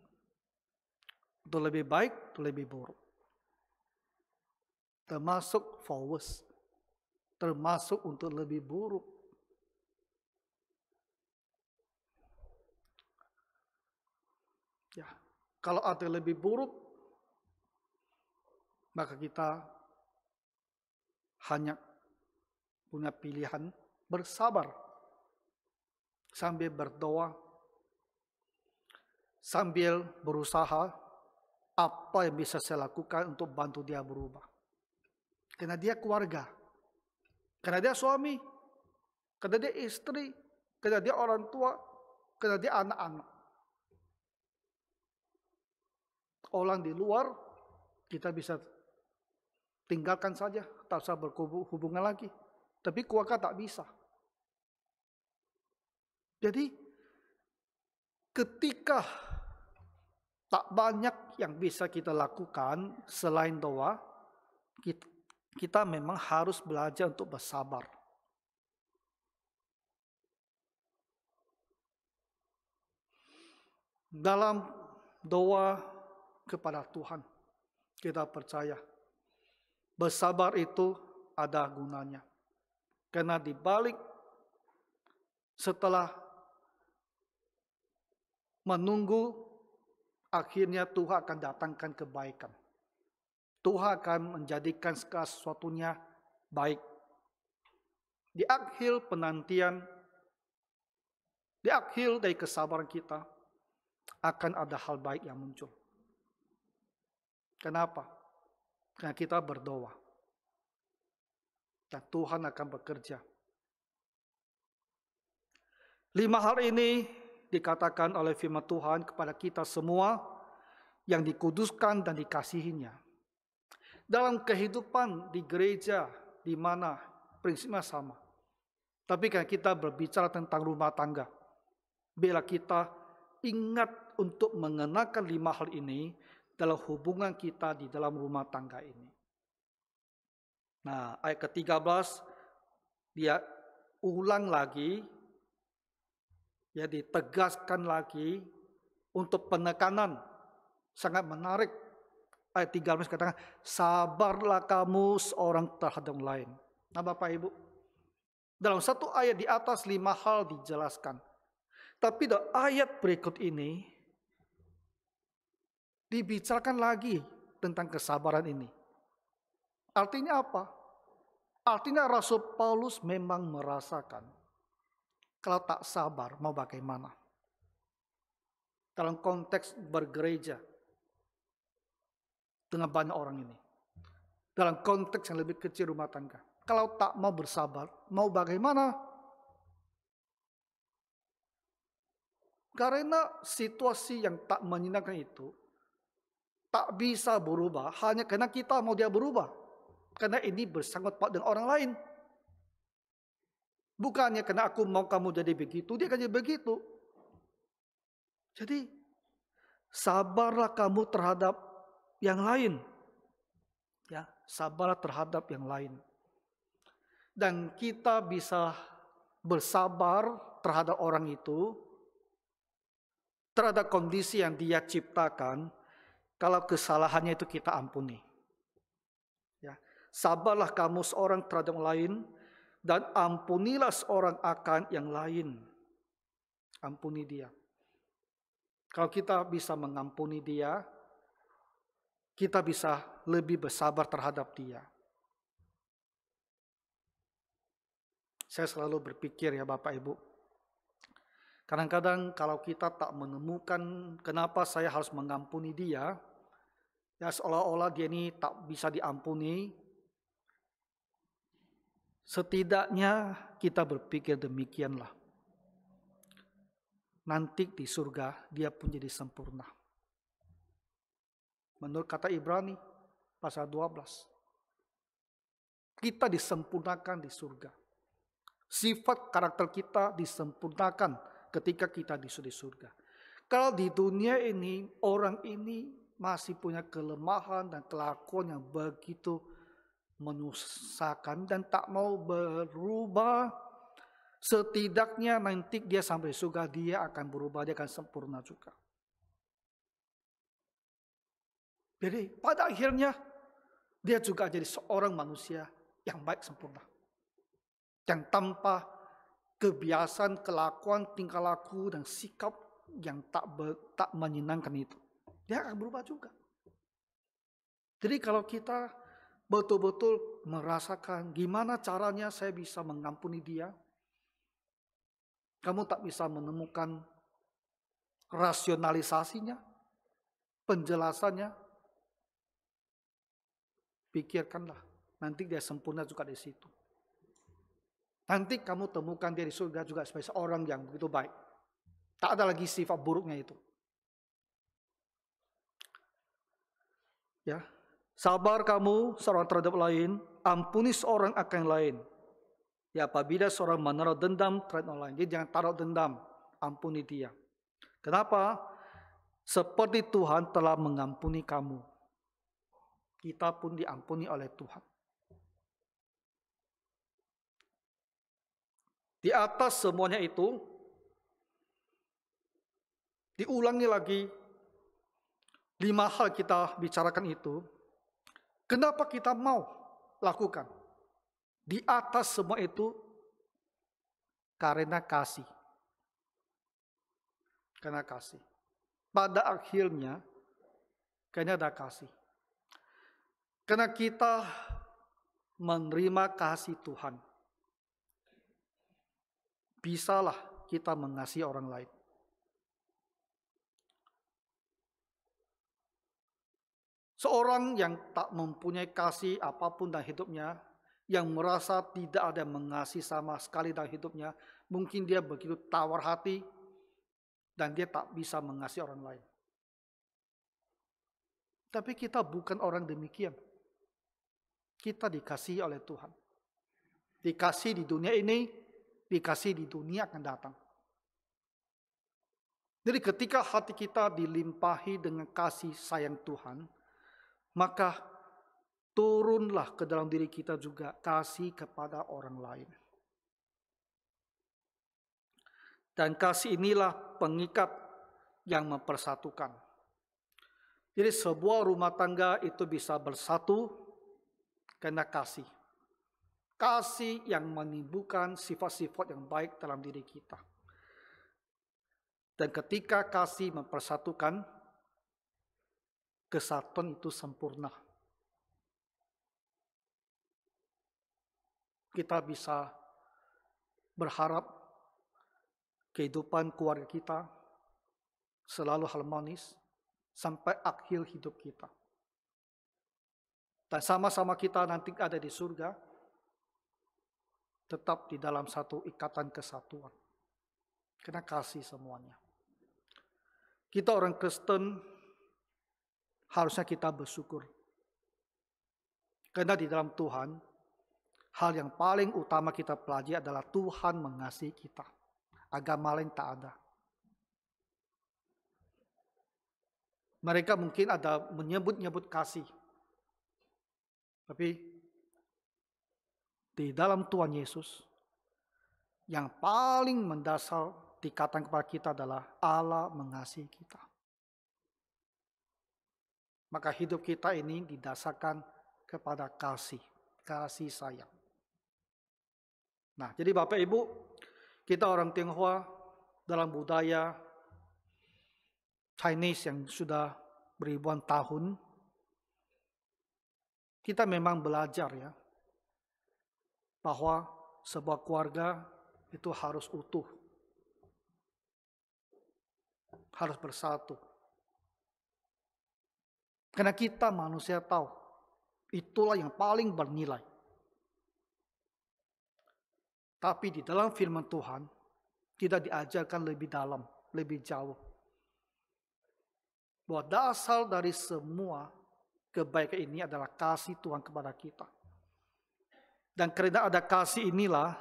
Untuk lebih baik, untuk lebih buruk. Termasuk for worse. Termasuk untuk lebih buruk. Ya, kalau ada lebih buruk, maka kita hanya punya pilihan bersabar sambil berdoa, sambil berusaha apa yang bisa saya lakukan untuk bantu dia berubah. Karena dia keluarga, karena dia suami, karena dia istri, karena dia orang tua, karena dia anak-anak. Orang di luar kita bisa tinggalkan saja, tak usah berhubungan lagi. Tapi keluarga tak bisa. Jadi ketika tak banyak yang bisa kita lakukan selain doa, kita memang harus belajar untuk bersabar. Dalam doa kepada Tuhan, kita percaya bersabar itu ada gunanya. Karena di balik setelah menunggu, akhirnya Tuhan akan datangkan kebaikan. Tuhan akan menjadikan segala sesuatunya baik. Di akhir penantian, di akhir dari kesabaran kita, akan ada hal baik yang muncul. Kenapa? Karena kita berdoa. Dan Tuhan akan bekerja. 5 hal ini dikatakan oleh firman Tuhan kepada kita semua yang dikuduskan dan dikasihinya. Dalam kehidupan di gereja di mana prinsipnya sama. Tapi kan kita berbicara tentang rumah tangga. Bila kita ingat untuk mengenakan 5 hal ini dalam hubungan kita di dalam rumah tangga ini. Nah, ayat ke-13 dia ulang lagi, ya ditegaskan lagi untuk penekanan. Sangat menarik. Ayat 13 katakan, sabarlah kamu seorang terhadap yang lain. Nah Bapak Ibu, dalam satu ayat di atas 5 hal dijelaskan. Tapi di ayat berikut ini, dibicarakan lagi tentang kesabaran ini. Artinya apa? Artinya Rasul Paulus memang merasakan, kalau tak sabar mau bagaimana? Dalam konteks bergereja dengan banyak orang ini. Dalam konteks yang lebih kecil rumah tangga. Kalau tak mau bersabar, mau bagaimana? Karena situasi yang tak menyenangkan itu tak bisa berubah hanya karena kita mau dia berubah. Karena ini bersangkut paut dengan orang lain. Bukannya karena aku mau kamu jadi begitu, dia akan jadi begitu. Jadi, sabarlah kamu terhadap yang lain. Ya, sabarlah terhadap yang lain. Dan kita bisa bersabar terhadap orang itu, terhadap kondisi yang dia ciptakan, kalau kesalahannya itu kita ampuni. Ya, sabarlah kamu seorang terhadap yang lain, dan ampunilah seorang akan yang lain. Ampuni dia. Kalau kita bisa mengampuni dia, kita bisa lebih bersabar terhadap dia. Saya selalu berpikir ya Bapak Ibu, kadang-kadang kalau kita tak menemukan kenapa saya harus mengampuni dia, ya seolah-olah dia ini tak bisa diampuni. Setidaknya kita berpikir demikianlah. Nanti di surga dia pun jadi sempurna. Menurut kata Ibrani pasal 12. Kita disempurnakan di surga. Sifat karakter kita disempurnakan ketika kita di surga. Kalau di dunia ini, orang ini masih punya kelemahan dan kelakuan yang begitu menyusahkan dan tak mau berubah, setidaknya nanti dia sampai surga, dia akan berubah, dia akan sempurna juga. Jadi pada akhirnya, dia juga jadi seorang manusia yang baik sempurna. Yang tanpa kebiasaan, kelakuan, tingkah laku, dan sikap yang tak menyenangkan itu. Dia akan berubah juga. Jadi kalau kita betul-betul merasakan gimana caranya saya bisa mengampuni dia, kamu tak bisa menemukan rasionalisasinya, penjelasannya, pikirkanlah. Nanti dia sempurna juga di situ. Nanti kamu temukan dia di surga juga sebagai seorang yang begitu baik. Tak ada lagi sifat buruknya itu. Ya, sabar kamu seorang terhadap lain, ampuni seorang akan yang lain. Ya, apabila seorang menaruh dendam terhadap orang lain, dia jangan taruh dendam, ampuni dia. Kenapa? Seperti Tuhan telah mengampuni kamu. Kita pun diampuni oleh Tuhan. Di atas semuanya itu, diulangi lagi 5 hal kita bicarakan itu. Kenapa kita mau lakukan? Di atas semua itu, karena kasih. Karena kasih. Pada akhirnya, karena ada kasih. Karena kita menerima kasih Tuhan, bisalah kita mengasihi orang lain. Seorang yang tak mempunyai kasih apapun dalam hidupnya, yang merasa tidak ada yang mengasihi sama sekali dalam hidupnya, mungkin dia begitu tawar hati, dan dia tak bisa mengasihi orang lain. Tapi kita bukan orang demikian. Kita dikasihi oleh Tuhan. Dikasih di dunia ini, dikasih di dunia akan datang. Jadi ketika hati kita dilimpahi dengan kasih sayang Tuhan, maka turunlah ke dalam diri kita juga kasih kepada orang lain. Dan kasih inilah pengikat yang mempersatukan. Jadi sebuah rumah tangga itu bisa bersatu karena kasih. Kasih yang menimbulkan sifat-sifat yang baik dalam diri kita. Dan ketika kasih mempersatukan, kesatuan itu sempurna. Kita bisa berharap kehidupan keluarga kita selalu harmonis sampai akhir hidup kita. Dan sama-sama kita nanti ada di surga, tetap di dalam satu ikatan kesatuan. Karena kasih semuanya. Kita orang Kristen harusnya kita bersyukur. Karena di dalam Tuhan, hal yang paling utama kita pelajari adalah Tuhan mengasihi kita. Agama lain tak ada. Mereka mungkin ada menyebut-nyebut kasih. Tapi di dalam Tuhan Yesus, yang paling mendasar dikatakan kepada kita adalah Allah mengasihi kita. Maka hidup kita ini didasarkan kepada kasih sayang. Nah, jadi Bapak Ibu, kita orang Tionghoa dalam budaya Chinese yang sudah beribuan tahun, kita memang belajar ya, bahwa sebuah keluarga itu harus utuh, harus bersatu. Karena kita manusia tahu, itulah yang paling bernilai. Tapi di dalam firman Tuhan, tidak diajarkan lebih dalam, lebih jauh. Bahwa dasar dari semua kebaikan ini adalah kasih Tuhan kepada kita. Dan karena ada kasih inilah,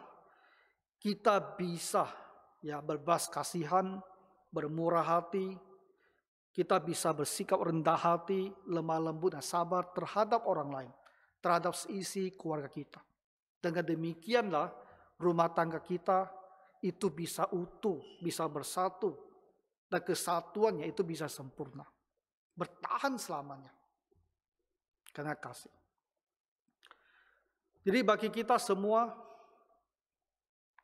kita bisa ya berbelas kasihan, bermurah hati, kita bisa bersikap rendah hati, lemah lembut dan sabar terhadap orang lain, terhadap seisi keluarga kita. Dengan demikianlah rumah tangga kita itu bisa utuh, bisa bersatu, dan kesatuannya itu bisa sempurna. Bertahan selamanya. Karena kasih. Jadi bagi kita semua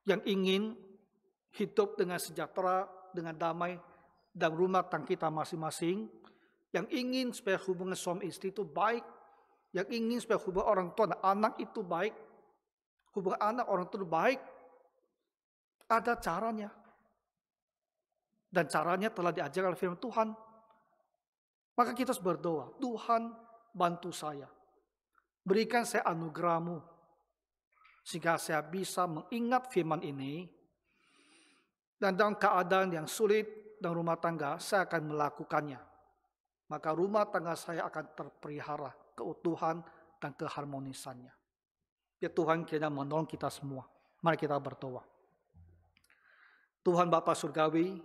yang ingin hidup dengan sejahtera, dengan damai, dan rumah tangga kita masing-masing, yang ingin supaya hubungan suami istri itu baik, yang ingin supaya hubungan orang tua dan anak itu baik, hubungan anak orang tua itu baik, ada caranya. Dan caranya telah diajarkan oleh firman Tuhan. Maka kita harus berdoa, Tuhan bantu saya. Berikan saya anugerah-Mu. Sehingga saya bisa mengingat firman ini. Dan dalam keadaan yang sulit dan rumah tangga, saya akan melakukannya. Maka rumah tangga saya akan terpelihara keutuhan dan keharmonisannya. Ya Tuhan kiranya menolong kita semua. Mari kita berdoa. Tuhan Bapa Surgawi,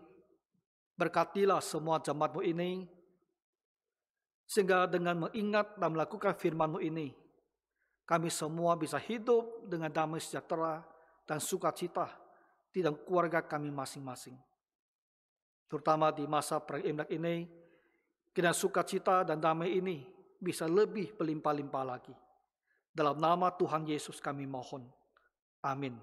berkatilah semua jemaat-Mu ini, sehingga dengan mengingat dan melakukan firman-Mu ini, kami semua bisa hidup dengan damai sejahtera dan sukacita di dalam keluarga kami masing-masing. Terutama di masa perang Imlek ini, kiranya sukacita dan damai ini bisa lebih berlimpah-limpah lagi. Dalam nama Tuhan Yesus kami mohon. Amin.